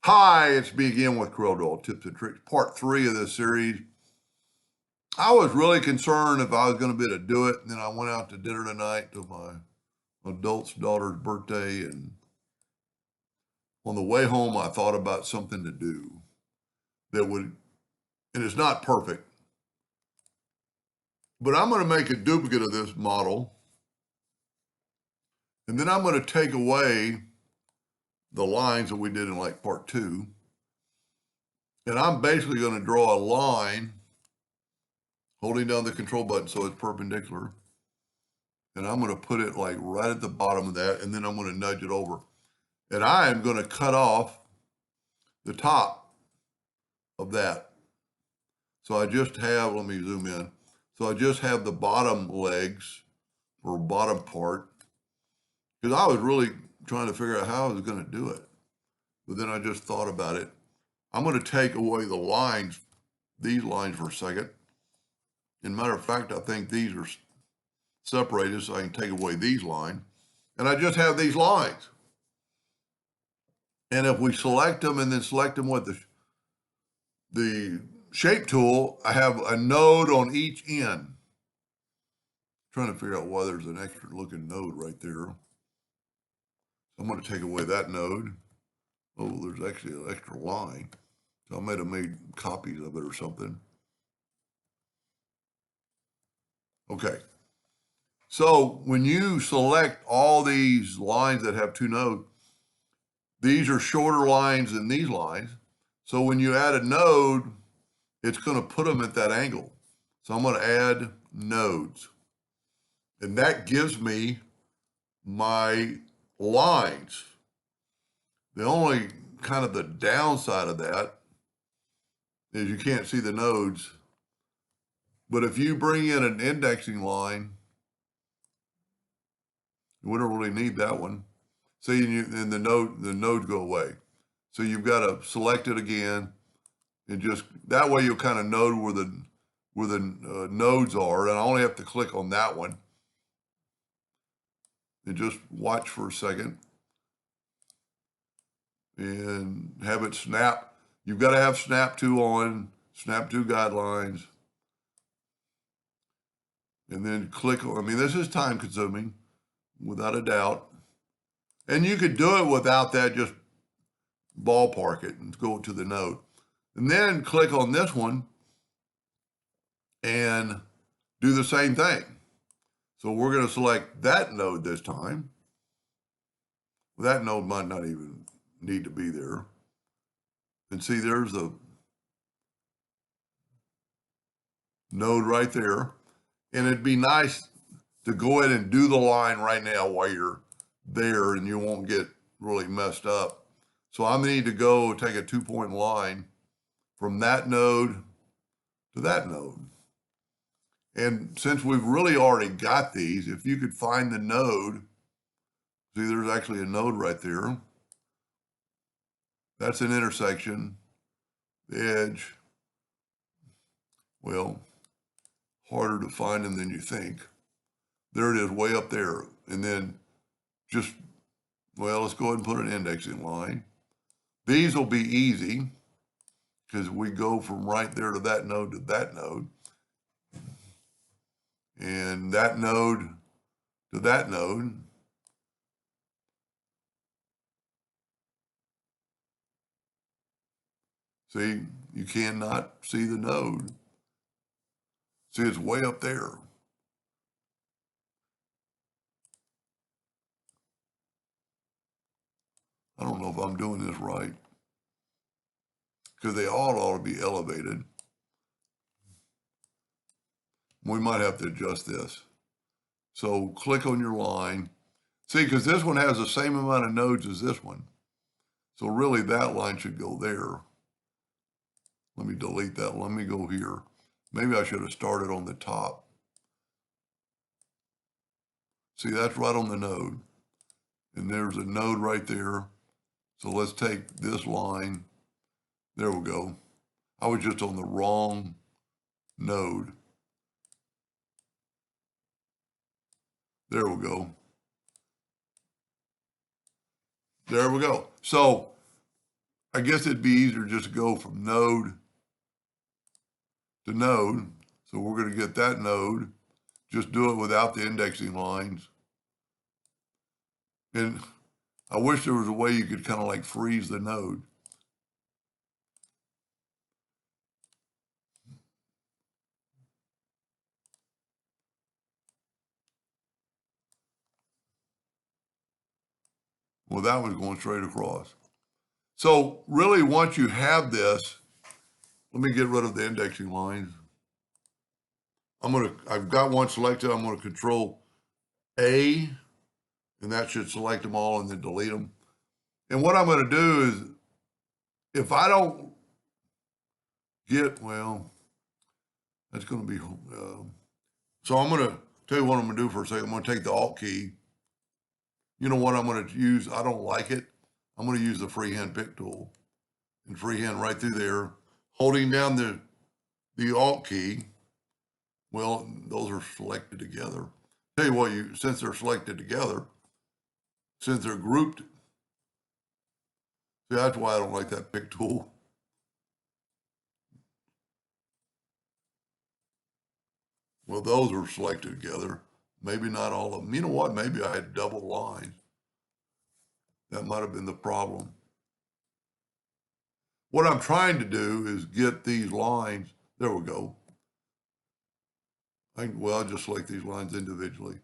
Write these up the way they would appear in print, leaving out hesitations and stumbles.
Hi, it's me again with Corel Draw Tips and Tricks, part 3 of this series. I was really concerned if I was going to be able to do it, and then I went out to dinner tonight to my adult's daughter's birthday, and on the way home, I thought about something to do that would, and it's not perfect, but I'm going to make a duplicate of this model, and then I'm going to take away the lines that we did in like part 2, and I'm basically going to draw a line holding down the control button so it's perpendicular. And I'm going to put it like right at the bottom of that, and then I'm going to nudge it over. And I am going to cut off the top of that. So I just have, let me zoom in. So I just have the bottom legs or bottom part, because I was really trying to figure out how I was going to do it. But then I just thought about it. I'm going to take away the lines, these lines for a second. As a matter of fact, I think these are separated, so I can take away these lines. And I just have these lines. And if we select them and then select them with the shape tool, I have a node on each end. I'm trying to figure out why there's an extra looking node right there. I'm going to take away that node. Oh, there's actually an extra line. So I might have made copies of it or something. Okay. So when you select all these lines that have two nodes, these are shorter lines than these lines. So when you add a node, it's going to put them at that angle. So I'm going to add nodes. And that gives me my lines. The only kind of the downside of that is you can't see the nodes. But if you bring in an indexing line, you don't really need that one. See, and the nodes go away. So you've got to select it again, and just that way you'll kind of know where the nodes are. And I only have to click on that one, and just watch for a second, and have it snap. You've got to have snap to on, snap to guidelines, and then click on. I mean, this is time consuming, without a doubt. And you could do it without that, just ballpark it and go to the node. And then click on this one and do the same thing. So we're going to select that node this time. That node might not even need to be there. And see, there's a node right there. And it'd be nice to go ahead and do the line right now while you're there, and you won't get really messed up. So I need to go take a 2-point line from that node to that node. And since we've really already got these, if you could find the node, see there's actually a node right there. That's an intersection, the edge. Well, harder to find them than you think. There it is, way up there. And then just, well, let's go ahead and put an indexing line. These will be easy because we go from right there to that node to that node. And that node to that node. See, you cannot see the node. See, it's way up there. I don't know if I'm doing this right, because they all ought to be elevated. We might have to adjust this. So click on your line. See, because this one has the same amount of nodes as this one. So really that line should go there. Let me delete that. Let me go here. Maybe I should have started on the top. See, that's right on the node. And there's a node right there. So let's take this line. There we go. I was just on the wrong node. There we go. There we go. So I guess it'd be easier just to go from node to node. So we're going to get that node, just do it without the indexing lines. And I wish there was a way you could kind of like freeze the node. Well, that was going straight across. So really, once you have this, let me get rid of the indexing lines. I've got one selected. I'm going to Control A, and that should select them all and then delete them. And what I'm going to do is, if I don't get, well, that's going to be, so I'm going to tell you what I'm going to do for a second. I'm going to take the Alt key. You know what I'm going to use? I don't like it. I'm going to use the freehand pick tool and freehand right through there, holding down the Alt key. Well, those are selected together. Tell you what, since they're selected together, since they're grouped, see, that's why I don't like that pick tool. Well, those are selected together. Maybe not all of them. You know what? Maybe I had double lines. That might have been the problem. What I'm trying to do is get these lines. There we go. I'll just select these lines individually.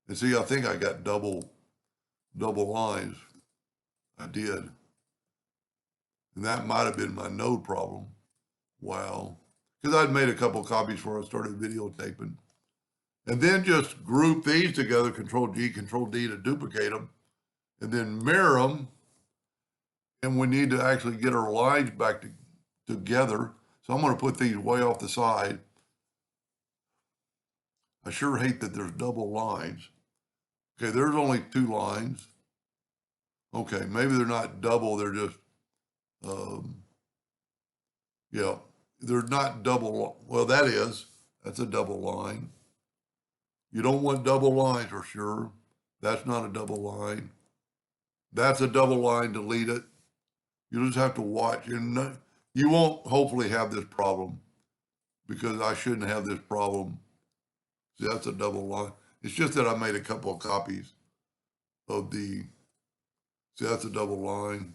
And see, I think I got double lines. I did. And that might have been my node problem. Wow. Because I'd made a couple copies before I started videotaping. And then just group these together, Control G, Control D to duplicate them, and then mirror them. And we need to actually get our lines back together. So I'm going to put these way off the side. I sure hate that there's double lines. Okay, there's only 2 lines. Okay, maybe they're not double, they're just, yeah, they're not double. Well, that's a double line. You don't want double lines for sure. That's not a double line. That's a double line, delete it. You just have to watch. You won't hopefully have this problem, because I shouldn't have this problem. See, that's a double line. It's just that I made a couple of copies of see, that's a double line.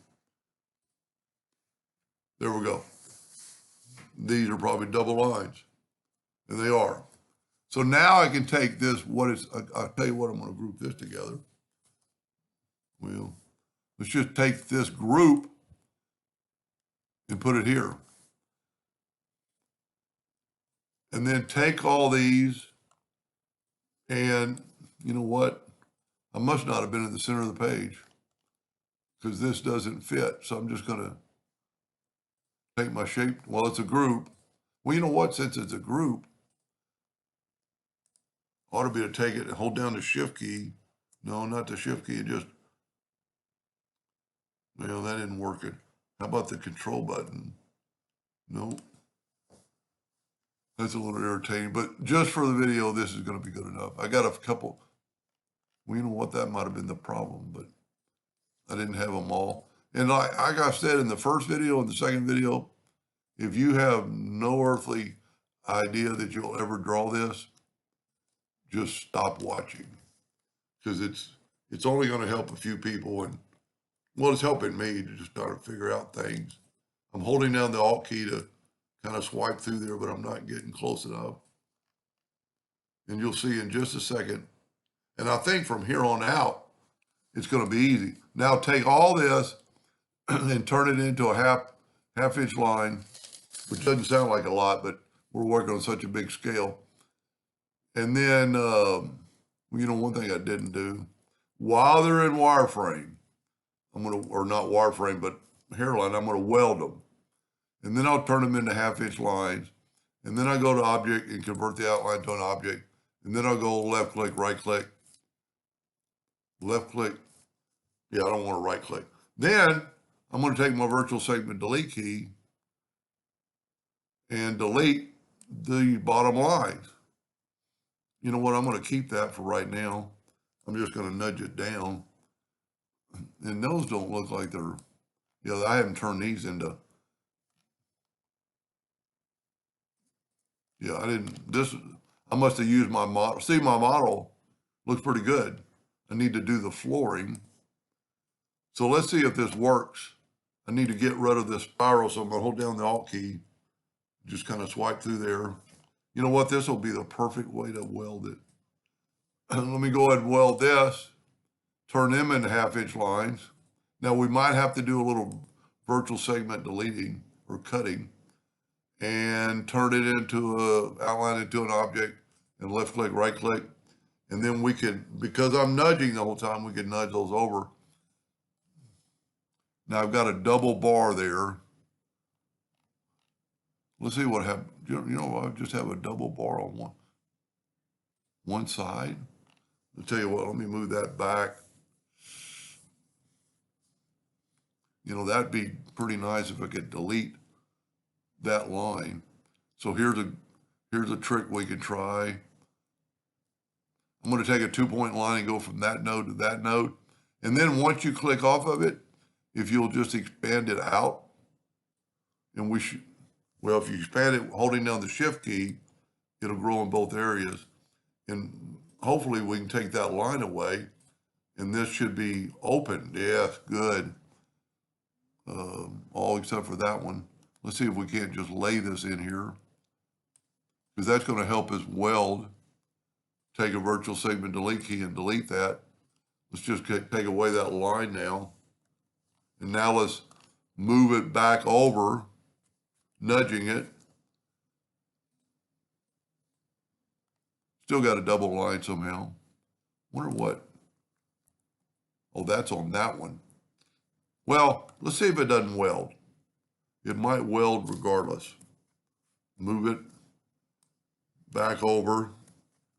There we go. These are probably double lines, and they are. So now I can take this, I'll tell you what, I'm going to group this together. Well, let's just take this group and put it here. And then take all these, and you know what? I must not have been in the center of the page, because this doesn't fit. So I'm just going to take my shape. Well, it's a group. Well, you know what? Since it's a group, ought to be to take it and hold down the Shift key. No, not the Shift key. Well, that didn't work. How about the Control button? Nope. That's a little irritating, but just for the video, this is going to be good enough. I got a couple. Well, you know what? That might have been the problem, but I didn't have them all. And like I said in the first video and the second video, if you have no earthly idea that you'll ever draw this, just stop watching, because it's only going to help a few people. And well, it's helping me to just try to figure out things. I'm holding down the Alt key to kind of swipe through there, but I'm not getting close enough. And you'll see in just a second. And I think from here on out, it's going to be easy. Now take all this and turn it into a half-inch line, which doesn't sound like a lot, but we're working on such a big scale. And then, you know, one thing I didn't do, while they're in wireframe, or not wireframe, but hairline, I'm going to weld them. And then I'll turn them into half-inch lines. And then I go to Object and convert the outline to an object. And then I'll go left-click, right-click, left-click. Yeah, I don't want to right-click. Then I'm going to take my virtual segment delete key and delete the bottom lines. You know what? I'm going to keep that for right now. I'm just going to nudge it down. And those don't look like they're, Yeah, I haven't turned these into, yeah, I didn't, this, I must have used my model. See, my model looks pretty good. I need to do the flooring. So let's see if this works. I need to get rid of this spiral, so I'm gonna hold down the Alt key, just kind of swipe through there. You know what? This will be the perfect way to weld it. Let me go ahead and weld this, turn them into 1/2 inch lines. Now we might have to do a little virtual segment deleting or cutting and turn it into outline into an object and left click, right click. And then we can, because I'm nudging the whole time, we can nudge those over. Now I've got a double bar there. Let's see what happens. You know, I just have a double bar on one side. I'll tell you what, let me move that back. You know, that'd be pretty nice if I could delete that line. So here's a trick we can try. I'm going to take a 2-point line and go from that node to that node. And then once you click off of it, if you'll just expand it out, and if you expand it holding down the shift key, it'll grow in both areas. And hopefully we can take that line away and this should be open. Yes, good. All except for that one. Let's see if we can't just lay this in here, because that's going to help us weld. Take a virtual segment delete key and delete that. Let's just take away that line now. And now let's move it back over, nudging it. Still got a double line somehow. Wonder what. Oh, that's on that one. Well, let's see if it doesn't weld. It might weld regardless. Move it back over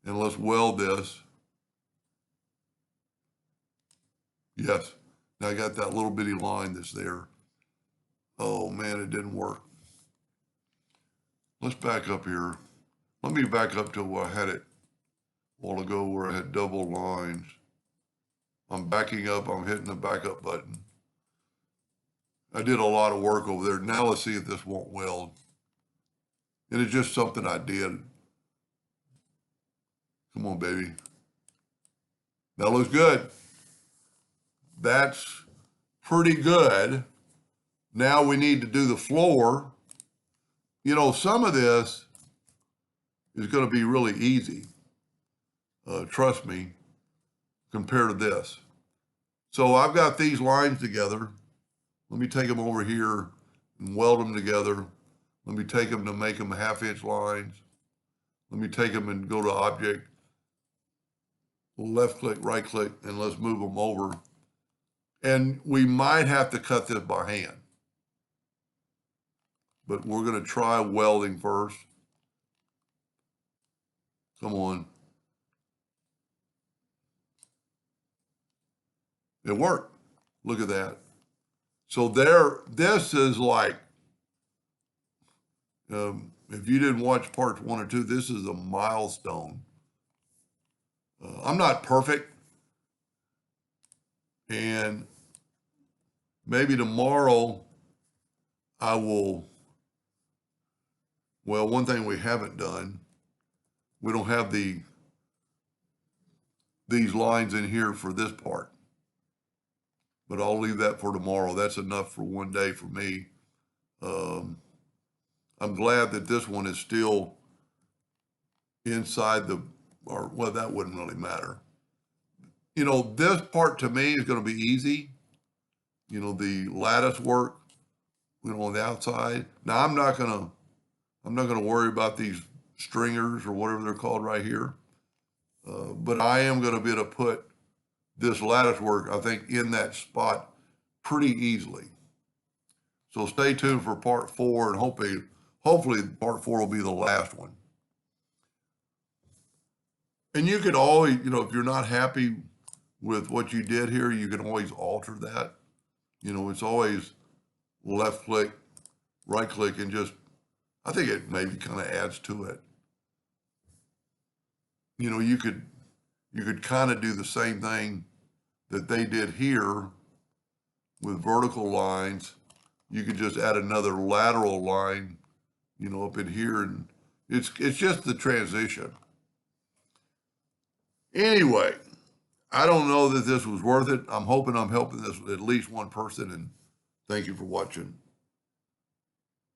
and let's weld this. Yes. Now I got that little bitty line that's there. Oh man, it didn't work. Let's back up here. Let me back up to where I had it a while ago, where I had double lines. I'm backing up, I'm hitting the backup button. I did a lot of work over there. Now let's see if this won't weld. And it's just something I did. Come on, baby. That looks good. That's pretty good. Now we need to do the floor. You know, some of this is going to be really easy. Trust me, compared to this. So I've got these lines together. Let me take them over here and weld them together. Let me take them to make them 1/2 inch lines. Let me take them and go to object, left click, right click, and let's move them over. And we might have to cut this by hand, but we're going to try welding first. Come on. It worked. Look at that. So there, this is like, if you didn't watch parts 1 or 2, this is a milestone. I'm not perfect, and maybe tomorrow I will, well, one thing we haven't done, we don't have these lines in here for this part, but I'll leave that for tomorrow. That's enough for one day for me. I'm glad that this one is still inside well, that wouldn't really matter. You know, this part to me is going to be easy. You know, the lattice work, you know, on the outside. Now I'm not going to worry about these stringers or whatever they're called right here. But I am going to be able to put this lattice work, I think, in that spot pretty easily. So stay tuned for part 4, and hopefully part 4 will be the last one. And you could always, you know, if you're not happy with what you did here, you can always alter that. You know, it's always left click, right click, and just, I think it maybe kind of adds to it. You know, you could kind of do the same thing that they did here, with vertical lines. You could just add another lateral line, you know, up in here, and it's just the transition. Anyway, I don't know that this was worth it. I'm hoping I'm helping this with at least one person, and thank you for watching.